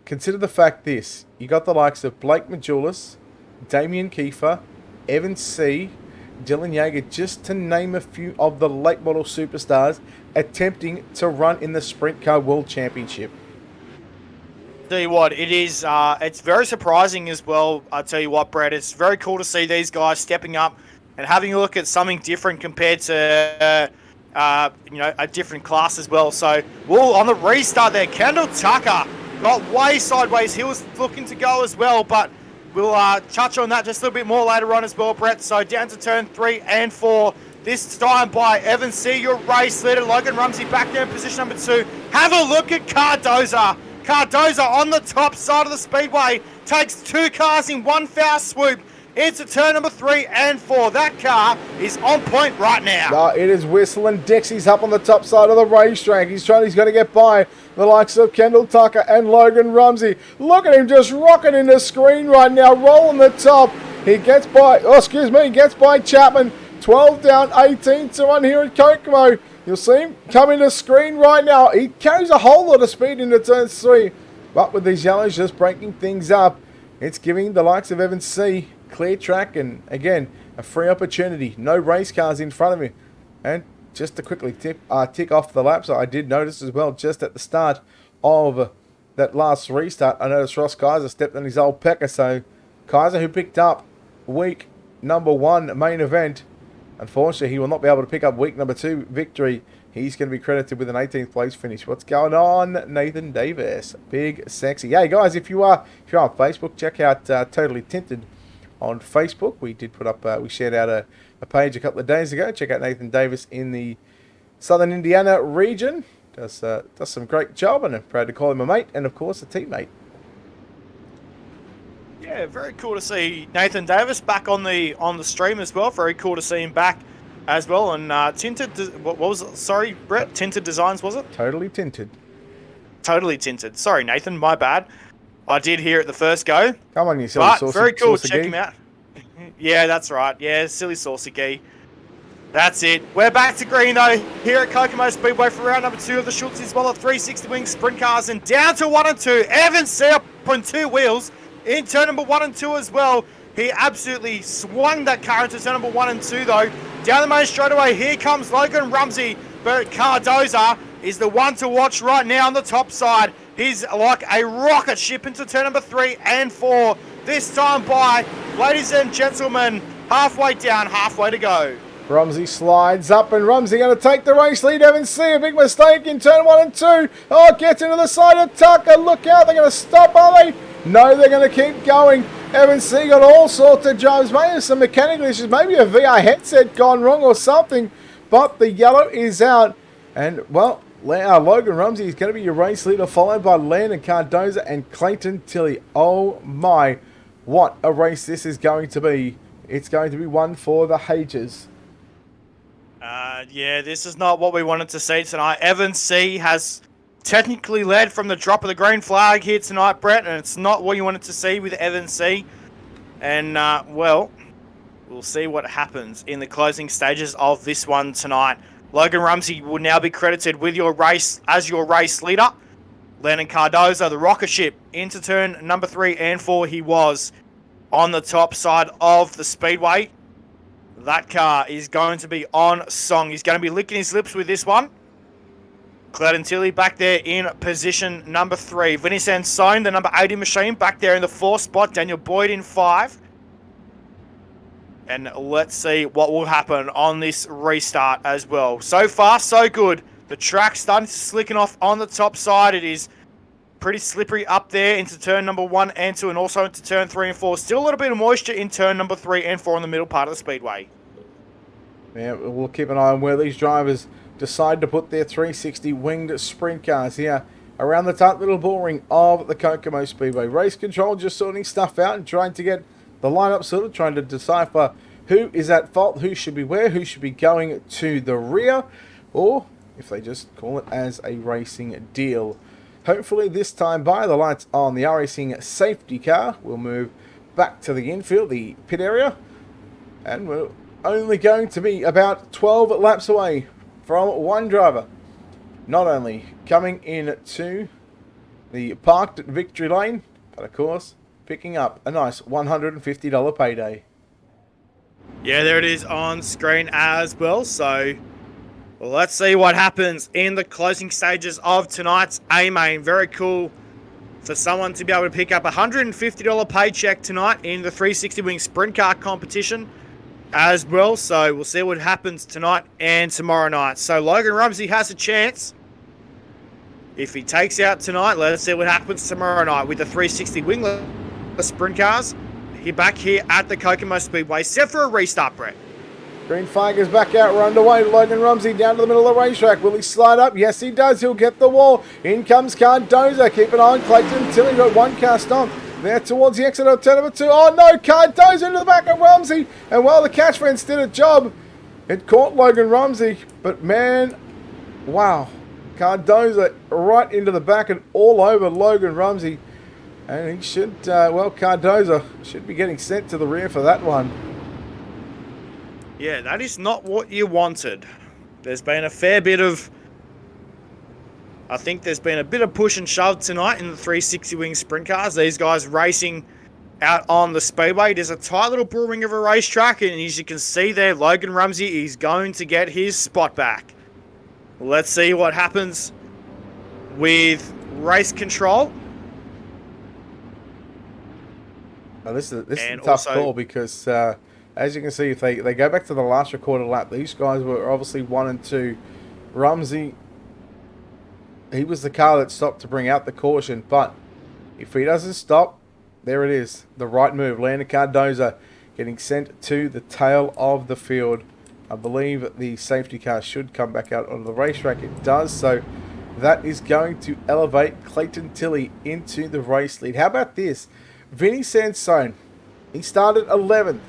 consider the fact this. You got the likes of Blake Majulis, Damien Kiefer, Evan C., Dylan Yeager, just to name a few of the late model superstars attempting to run in the Sprint Car World Championship. Tell you what, it is. It's very surprising as well. I tell you what, Brett, it's very cool to see these guys stepping up and having a look at something different compared to a different class as well. So, on the restart there, Kendall Tucker got way sideways. He was looking to go as well, but we'll touch on that just a little bit more later on as well, Brett. So down to turn 3 and 4. This time by Evan C., your race leader. Logan Rumsey back there in position number 2. Have a look at Cardoza. Cardoza on the top side of the speedway takes 2 cars in one foul swoop into turn number 3 and 4. That car is on point right now. It is whistling. Dixie's up on the top side of the racetrack. He's going to get by the likes of Kendall Tucker and Logan Rumsey. Look at him just rocketing the screen right now, rolling the top. He gets by, gets by Chapman. 12 down, 18 to run here at Kokomo. You'll see him coming to screen right now. He carries a whole lot of speed into turn 3. But with these yellows just breaking things up, it's giving the likes of Evan C. clear track and, again, a free opportunity. No race cars in front of him. And just to quickly tick off the laps, I did notice as well, just at the start of that last restart, I noticed Ross Kaiser stepped on his old pecker. So Kaiser, who picked up week number 1 main event, unfortunately, he will not be able to pick up week number 2 victory. He's going to be credited with an 18th place finish. What's going on, Nathan Davis? Big sexy. Hey guys, if you are on Facebook, check out Totally Tinted on Facebook. We did put up, we shared out a page a couple of days ago. Check out Nathan Davis in the Southern Indiana region. Does some great job, and I'm proud to call him a mate and of course a teammate. Yeah, very cool to see Nathan Davis back on the stream as well. Very cool to see him back as well. And Tinted, what was it? Sorry, Brett, Tinted Designs, was it? Totally Tinted. Totally Tinted. Sorry, Nathan, my bad. I did hear it the first go. Come on, you silly saucy. Very cool. Check him out. Yeah, that's right. Yeah, silly saucy gee. That's it. We're back to green though here at Kokomo Speedway for round number 2 of the Schultzie Smaller 360 wing sprint cars, and down to 1 and 2. Evan C. up on 2 wheels in turn number 1 and 2 as well. He absolutely swung that car into turn number 1 and 2 though. Down the main straightaway, here comes Logan Rumsey, but Cardoza is the one to watch right now on the top side. He's like a rocket ship into turn number 3 and 4. This time by, ladies and gentlemen, halfway down, halfway to go. Rumsey slides up, and Rumsey going to take the race lead. Evan C. a big mistake in turn 1 and 2. Oh, gets into the side of Tucker. Look out, they're going to stop, are they? No, they're going to keep going. Evan C. got all sorts of jobs. Maybe some mechanical issues, maybe a VR headset gone wrong or something. But the yellow is out. And, well, Logan Rumsey is going to be your race leader, followed by Landon Cardoza and Clayton Tilley. Oh, my. What a race this is going to be. It's going to be one for the H's. Yeah, this is not what we wanted to see tonight. Evan C. has technically led from the drop of the green flag here tonight, Brett, and it's not what you wanted to see with Evan C. And, well, we'll see what happens in the closing stages of this one tonight. Logan Rumsey will now be credited with your race as your race leader. Landon Cardoza, the rocket ship, into turn number 3 and 4. He was on the top side of the speedway. That car is going to be on song. He's going to be licking his lips with this one. Clayton Tilley back there in position number 3. Vinny Sansone, the number 80 machine, back there in the 4th spot. Daniel Boyd in 5. And let's see what will happen on this restart as well. So far, so good. The track's starting to slicken off on the top side. It is pretty slippery up there into turn number 1 and 2, and also into turn 3 and 4. Still a little bit of moisture in turn number 3 and 4 in the middle part of the speedway. Yeah, we'll keep an eye on where these drivers decide to put their 360 winged sprint cars here around the tight little bull ring of the Kokomo Speedway. Race control just sorting stuff out and trying to get the lineup sorted, trying to decipher who is at fault, who should be where, who should be going to the rear, or if they just call it as a racing deal. Hopefully this time by, the lights on the iRacing safety car will move back to the infield, the pit area, and we're only going to be about 12 laps away from one driver not only coming in to the parked victory lane, but of course picking up a nice $150 payday. Yeah, there it is on screen as well. So let's see what happens in the closing stages of tonight's A-Main. Very cool for someone to be able to pick up a $150 paycheck tonight in the 360 Wing Sprint Car competition as well. So we'll see what happens tonight and tomorrow night. So Logan Rumsey has a chance. If he takes out tonight, let's see what happens tomorrow night with the 360 Wing Sprint Cars. He back here at the Kokomo Speedway, set for a restart, Brett. Green flag is back out, we're underway. Logan Rumsey down to the middle of the racetrack. Will he slide up? Yes, he does. He'll get the wall. In comes Cardoza. Keep an eye on Clayton Tilly. Got one cast on. There towards the exit of turn number 2. Oh no, Cardoza into the back of Rumsey. And while the catch fence did a job, it caught Logan Rumsey. But man, wow. Cardoza right into the back and all over Logan Rumsey. And he should, well, Cardoza should be getting sent to the rear for that one. Yeah, that is not what you wanted. There's been a fair bit of... I think there's been a bit of push and shove tonight in the 360 Wing Sprint Cars. These guys racing out on the speedway. It is a tight little bull ring of a racetrack, and as you can see there, Logan Rumsey is going to get his spot back. Let's see what happens with race control. Now this is a tough call because, as you can see, if they go back to the last recorded lap, these guys were obviously 1 and 2. Rumsey, he was the car that stopped to bring out the caution, but if he doesn't stop, there it is, the right move. Landon Cardoza getting sent to the tail of the field. I believe the safety car should come back out onto the racetrack. It does, so that is going to elevate Clayton Tilly into the race lead. How about this? Vinny Sansone, he started 11th.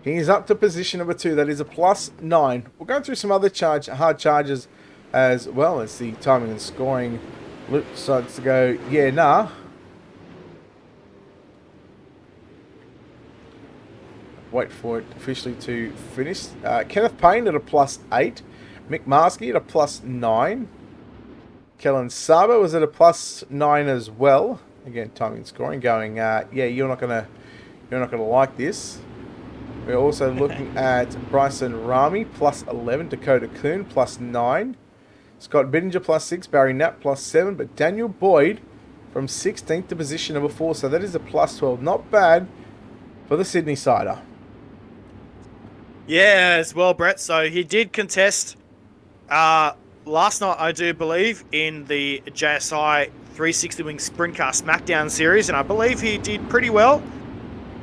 He is up to position number 2. That is a +9. We'll go through some other hard charges as well as the timing and scoring. Luke decides to go, yeah, nah. Wait for it officially to finish. Kenneth Payne at a +8. Mick Marsky at a +9. Kellen Saba was at a +9 as well. Again, timing and scoring going, yeah, you're not gonna like this. We're also looking at Bryson Rami +11, Dakota Kuhn +9, Scott Bittinger +6, Barry Knapp +7, but Daniel Boyd from 16th to position number 4, so that is a +12. Not bad for the Sydney sider. Yeah, as well, Brett. So he did contest last night, I do believe, in the JSI 360 Wing Sprint Car Smackdown series, and I believe he did pretty well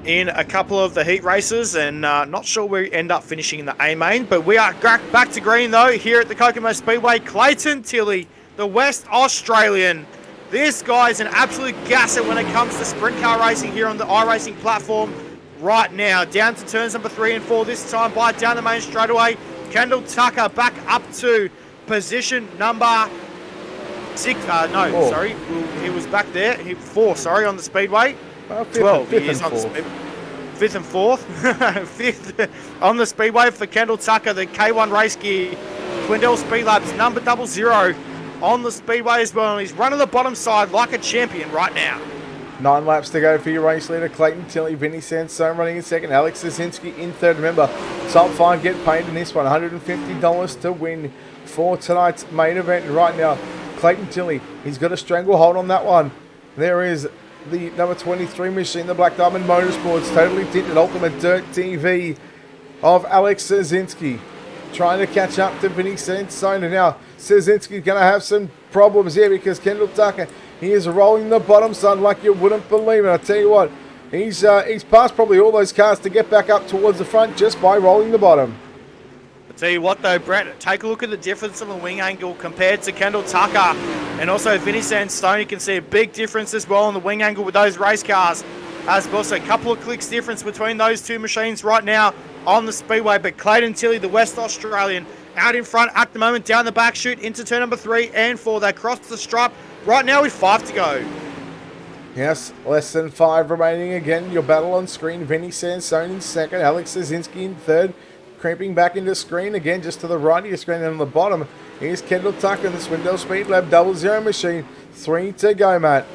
in a couple of the heat races, and not sure where he end up finishing in the A-Main, but we are back to green though here at the Kokomo Speedway. Clayton Tilly, the West Australian. This guy's an absolute gasser when it comes to sprint car racing here on the iRacing platform right now. Down to turns number 3 and 4 this time by down the main straightaway. Kendall Tucker back up to position number 6. Sorry. He was back there. 4, sorry, on the speedway. 12. He is on the 5th and 4th. 5th on the speedway for Kendall Tucker, the K1 race gear. Twindell Speed Labs number 00 on the speedway as well. And he's running the bottom side like a champion right now. 9 laps to go for your race leader, Clayton Tilly. Vinny Sansone running in second. Alex Zazinski in third. Remember, top 5 get paid in this one. $150 to win for tonight's main event. And right now, Clayton Tilly, he's got a stranglehold on that one. There is the number 23 machine, the Black Diamond Motorsports, totally tinted UltimateDirtTV of Alex Zazinski. Trying to catch up to Vinny Sansone. And now Zazinski's going to have some problems here because Kendall Tucker, he is rolling the bottom side like you wouldn't believe it. I tell you what, he's passed probably all those cars to get back up towards the front just by rolling the bottom. I tell you what though, Brett, take a look at the difference in the wing angle compared to Kendall Tucker and also Vinny Sansone. You can see a big difference as well in the wing angle with those race cars as well. So a couple of clicks difference between those two machines right now on the speedway. But Clayton Tilly, the West Australian, out in front at the moment, down the back chute into turn number 3 and 4. They cross the stripe right now with 5 to go. Yes, less than 5 remaining. Again, your battle on screen. Vinny Sansone in second. Alex Zazinski in third. Creeping back into screen again, just to the right of your screen. And on the bottom, here's Kendall Tucker in the Swindell Speed Lab 00 machine. 3 to go, Matt.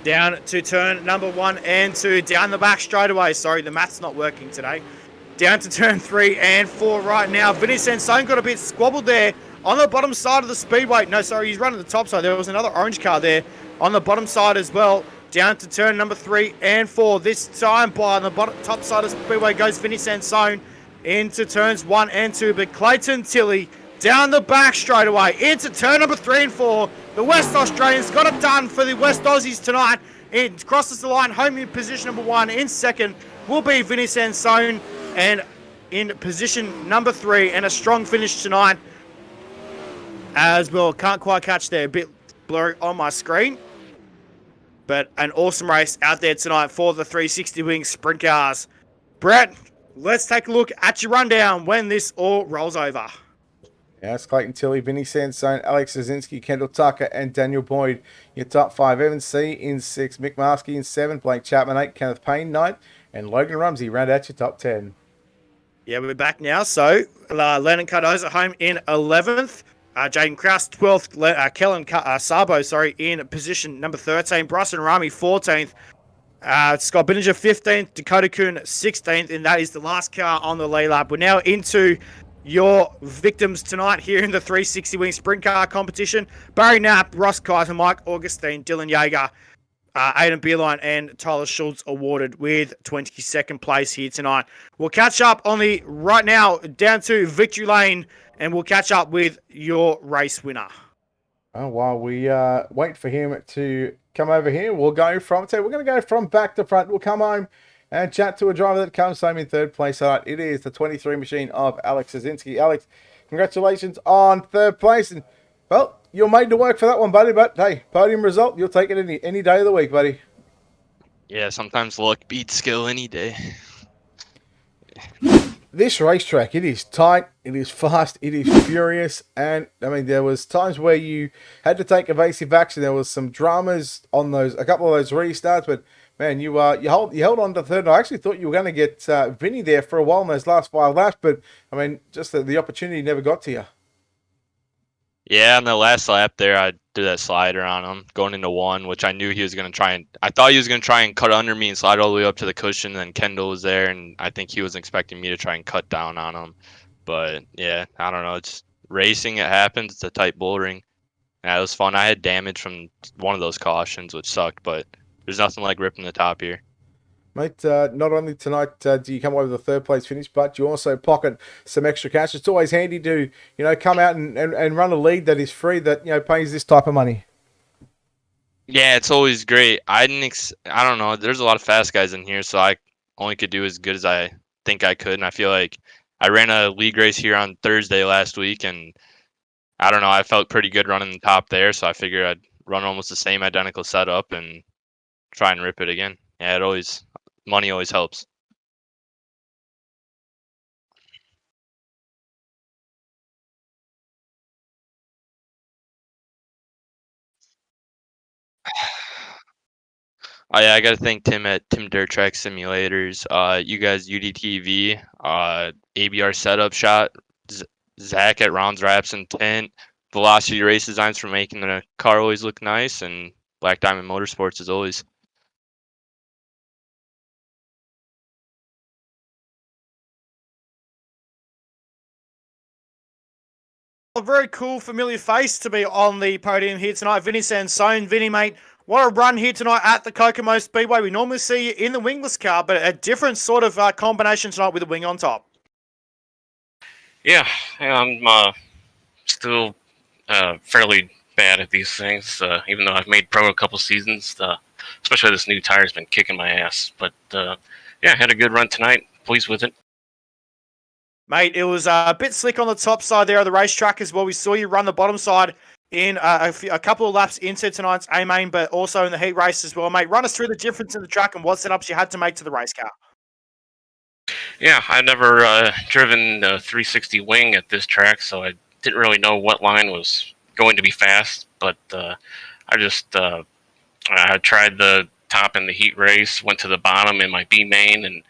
Down to turn number 1 and 2. Down the back straight away. Sorry, the math's not working today. down to turn 3 and 4 right now. Vinny Sansone got a bit squabbled there on the bottom side of the speedway. No, sorry, he's running the top side. There was another orange car there on the bottom side as well. Down to turn number 3 and 4. This time by on the bottom top side of the speedway goes Vinny Sansone into turns 1 and 2. But Clayton Tilley down the back straight away into turn number 3 and 4. The West Australians got it done for the West Aussies tonight. It crosses the line, home in position number 1. In second will be Vinny Sansone, and in position number 3, and a strong finish tonight as well. Can't quite catch there, a bit blurry on my screen. But an awesome race out there tonight for the 360 Wing Sprint Cars. Brett, let's take a look at your rundown when this all rolls over. Yeah, that's Clayton Tilley, Vinny Sansone, Alex Zazinski, Kendall Tucker, and Daniel Boyd. Your top 5, Evan C. in 6, Mick Maskey in 7, Blake Chapman 8, Kenneth Payne 9, and Logan Rumsey round out your top 10. Yeah, we're back now. So, Lennon Cardoza home in 11th. Jaden Krause 12th. Kellen Sabo, in position number 13. Bryson Rami 14th. Scott Binninger 15th. Dakota Kuhn 16th. And that is the last car on the lead lap. We're now into your victims tonight here in the 360 Wing Sprint Car competition. Barry Knapp, Ross Kaiser, Mike Augustine, Dylan Yeager, Aidan Beerline, and Tyler Schultz awarded with 22nd place here tonight. We'll catch up on the right now down to Victory Lane, and we'll catch up with your race winner. While we wait for him to come over here, we're going to go from back to front. We'll come home and chat to a driver that comes home in third place tonight. It is the 23 machine of Alex Zazinski. Alex, congratulations on third place. And, well, you're made to work for that one, buddy. But, hey, podium result, you'll take it any day of the week, buddy. Yeah, sometimes luck beats skill any day. This racetrack, it is tight, it is fast, it is furious, and I mean there was times where you had to take evasive action. There was some dramas on a couple of those restarts, but man, you held on to third. And I actually thought you were going to get Vinny there for a while in those last 5 laps, but I mean just the opportunity never got to you. Yeah, on the last lap there, I did that slider on him going into 1, which I knew he was going to try and... I thought he was going to try and cut under me and slide all the way up to the cushion, and then Kendall was there, and I think he was expecting me to try and cut down on him. But, yeah, I don't know. It's racing. It happens. It's a tight bull ring. Yeah, it was fun. I had damage from one of those cautions, which sucked, but there's nothing like ripping the top here. Mate, not only tonight do you come away with a third place finish, but you also pocket some extra cash. It's always handy to, come out and run a lead that is free, that, pays this type of money. Yeah, it's always great. I don't know. There's a lot of fast guys in here, so I only could do as good as I think I could. And I feel like I ran a league race here on Thursday last week, and I don't know. I felt pretty good running the top there, so I figured I'd run almost the same identical setup and try and rip it again. Yeah, money always helps. Oh yeah, I gotta thank Tim at Tim Dirt Track Simulators. You guys, UDTV, ABR Setup Shot, Zach at Rounds Wraps and Tent, Velocity Race Designs for making the car always look nice, and Black Diamond Motorsports as always. A very cool, familiar face to be on the podium here tonight. Vinny Sansone. Vinny, mate, what a run here tonight at the Kokomo Speedway. We normally see you in the wingless car, but a different sort of combination tonight with the wing on top. Yeah, I'm still fairly bad at these things, even though I've made pro a couple seasons. Especially this new tire's been kicking my ass. But, yeah, had a good run tonight. Pleased with it. Mate, it was a bit slick on the top side there of the racetrack as well. We saw you run the bottom side in a couple of laps into tonight's A-Main, but also in the heat race as well. Mate, run us through the difference in the track and what setups you had to make to the race car. Yeah, I've never driven the 360 wing at this track, so I didn't really know what line was going to be fast, but I just I tried the top in the heat race, went to the bottom in my B-Main, and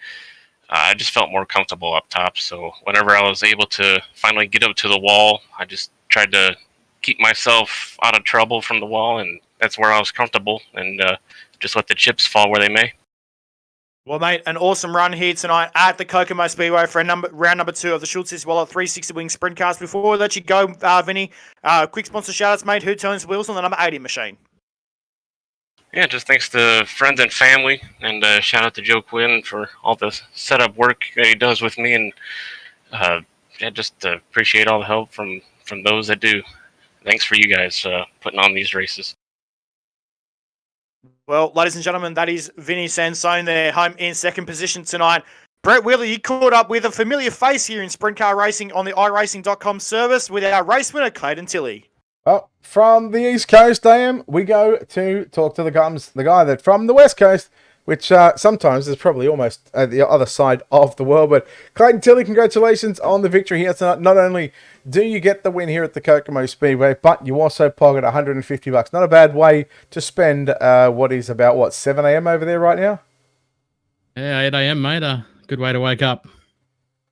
I just felt more comfortable up top. So whenever I was able to finally get up to the wall, I just tried to keep myself out of trouble from the wall, and that's where I was comfortable, and just let the chips fall where they may. Well, mate, an awesome run here tonight at the Kokomo Speedway for round number 2 of the Schultzie Wallet 360 Wing Sprint Cars. Before we let you go, Vinny, quick sponsor shout-outs, mate. Who turns wheels on the number 80 machine? Yeah, just thanks to friends and family, and shout out to Joe Quinn for all the setup work that he does with me, and just appreciate all the help from those that do. Thanks for you guys putting on these races. Well, ladies and gentlemen, that is Vinny Sansone there, home in second position tonight. Brett Wheeler, you caught up with a familiar face here in sprint car racing on the iRacing.com service with our race winner, Clayton Tilley. Well, from the East Coast, we go to talk to the guy that from the West Coast, which sometimes is probably almost at the other side of the world. But Clayton Tilley, congratulations on the victory here tonight. Not only do you get the win here at the Kokomo Speedway, but you also pocket $150. Not a bad way to spend what is about, 7 a.m. over there right now? Yeah, 8 a.m., mate. Good way to wake up.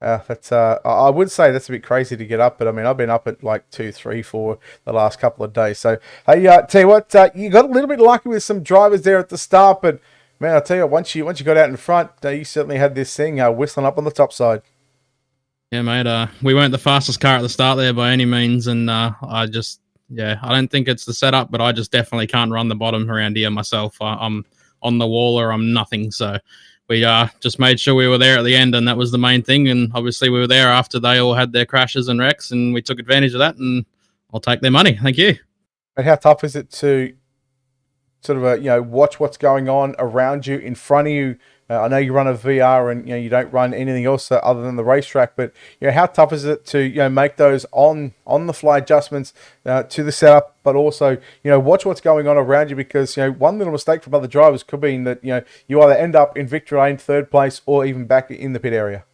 I would say that's a bit crazy to get up, but I mean, I've been up at like 2, 3, 4 the last couple of days. So, hey, tell you what, you got a little bit lucky with some drivers there at the start, but man, I'll tell you what, once you got out in front, you certainly had this thing whistling up on the top side. Yeah, mate. We weren't the fastest car at the start there by any means, and I don't think it's the setup, but I just definitely can't run the bottom around here myself. I'm on the wall or I'm nothing, so we just made sure we were there at the end, and that was the main thing. And obviously we were there after they all had their crashes and wrecks, and we took advantage of that, and I'll take their money. Thank you. And how tough is it to sort of, watch what's going on around you, in front of you? I know you run a VR and, you don't run anything else other than the racetrack, but, how tough is it to, make those on-the-fly adjustments to the setup, but also, watch what's going on around you, because, one little mistake from other drivers could mean that, you either end up in victory lane, third place, or even back in the pit area.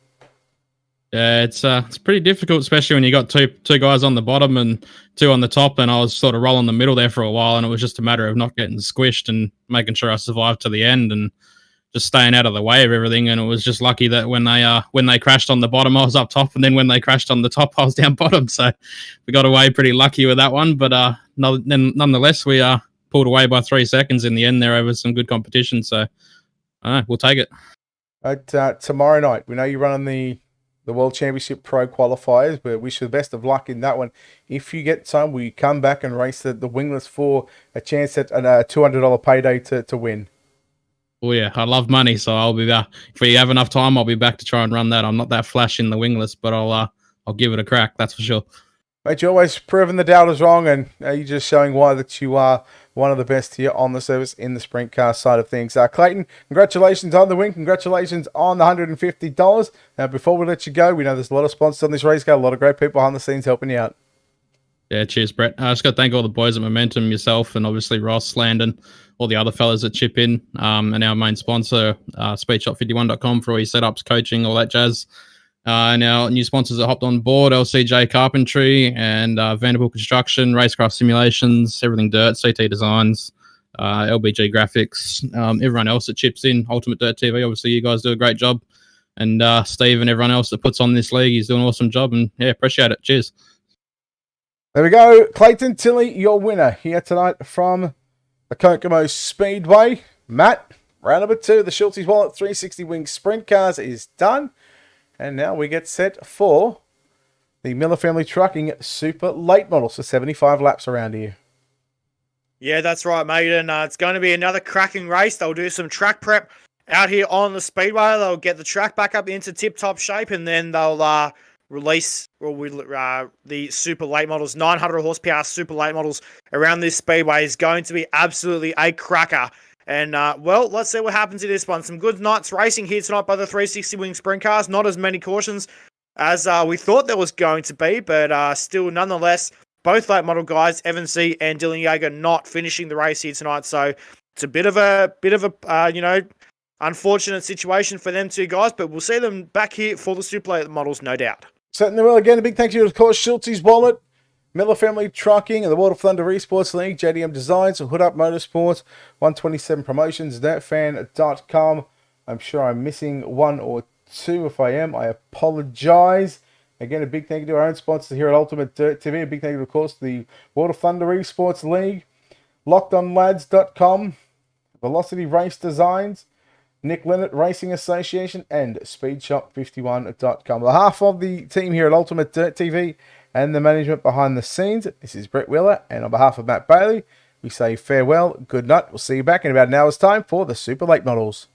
Yeah, it's pretty difficult, especially when you got two guys on the bottom and 2 on the top, and I was sort of rolling the middle there for a while, and it was just a matter of not getting squished and making sure I survived to the end and just staying out of the way of everything. And it was just lucky that when they crashed on the bottom, I was up top, and then when they crashed on the top, I was down bottom. So we got away pretty lucky with that one, but nonetheless, we pulled away by 3 seconds in the end there over some good competition. So we'll take it. Tomorrow night, we know you're running the World Championship Pro qualifiers, but wish you the best of luck in that one. If you get time, will you come back and race the wingless for a chance at a $200 payday to win? Oh yeah, I love money, so I'll be there. If we have enough time, I'll be back to try and run that. I'm not that flash in the wingless, but I'll give it a crack, that's for sure. Mate, you're always proving the doubters wrong, and you're just showing why that you are one of the best here on the service in the sprint car side of things. Clayton, congratulations on the win. Congratulations on the $150. Now, before we let you go, we know there's a lot of sponsors on this race car, a lot of great people behind the scenes helping you out. Yeah, cheers, Brett. I just got to thank all the boys at Momentum, yourself, and obviously Ross, Landon, all the other fellas that chip in, and our main sponsor, speedshop51.com, for all your setups, coaching, all that jazz. And our new sponsors that hopped on board, LCJ Carpentry and Vanderbilt Construction, Racecraft Simulations, Everything Dirt, CT Designs, LBG Graphics, everyone else that chips in, UltimateDirtTV. Obviously, you guys do a great job. And Steve and everyone else that puts on this league, he's doing an awesome job. And yeah, appreciate it. Cheers. There we go. Clayton Tilley, your winner here tonight from the Kokomo Speedway. Matt, round number 2, the Schultzie Wallet 360 Wing Sprint Cars is done. And now we get set for the Miller Family Trucking Super Late Models for 75 laps around here. Yeah, that's right, mate. And it's going to be another cracking race. They'll do some track prep out here on the speedway. They'll get the track back up into tip-top shape, and then they'll release the super late models, 900 horsepower super late models around this speedway. Is going to be absolutely a cracker. And, let's see what happens in this one. Some good nights racing here tonight by the 360 Wing Sprint Cars. Not as many cautions as we thought there was going to be, but still, nonetheless, both late model guys, Evan C. and Dylan Yeager, not finishing the race here tonight. So it's a bit of a unfortunate situation for them two guys, but we'll see them back here for the super late models, no doubt. Certainly will. Again, a big thank you to, of course, Schultzie's Wallet, Miller Family Trucking, and the World of Thunder Esports League, JDM Designs, Hood Up Motorsports, 127 Promotions, Dirtfan.com. I'm sure I'm missing one or two. If I am, I apologize. Again, a big thank you to our own sponsors here at UltimateDirtTV. A big thank you, of course, to the World of Thunder Esports League, LockedOnLads.com, Velocity Race Designs, Nick Leonard Racing Association, and SpeedShop51.com. On behalf of the team here at Ultimate Dirt TV and the management behind the scenes, this is Brett Wheeler, and on behalf of Matt Bailey, we say farewell, good night. We'll see you back in about an hour's time for the Super Late Models.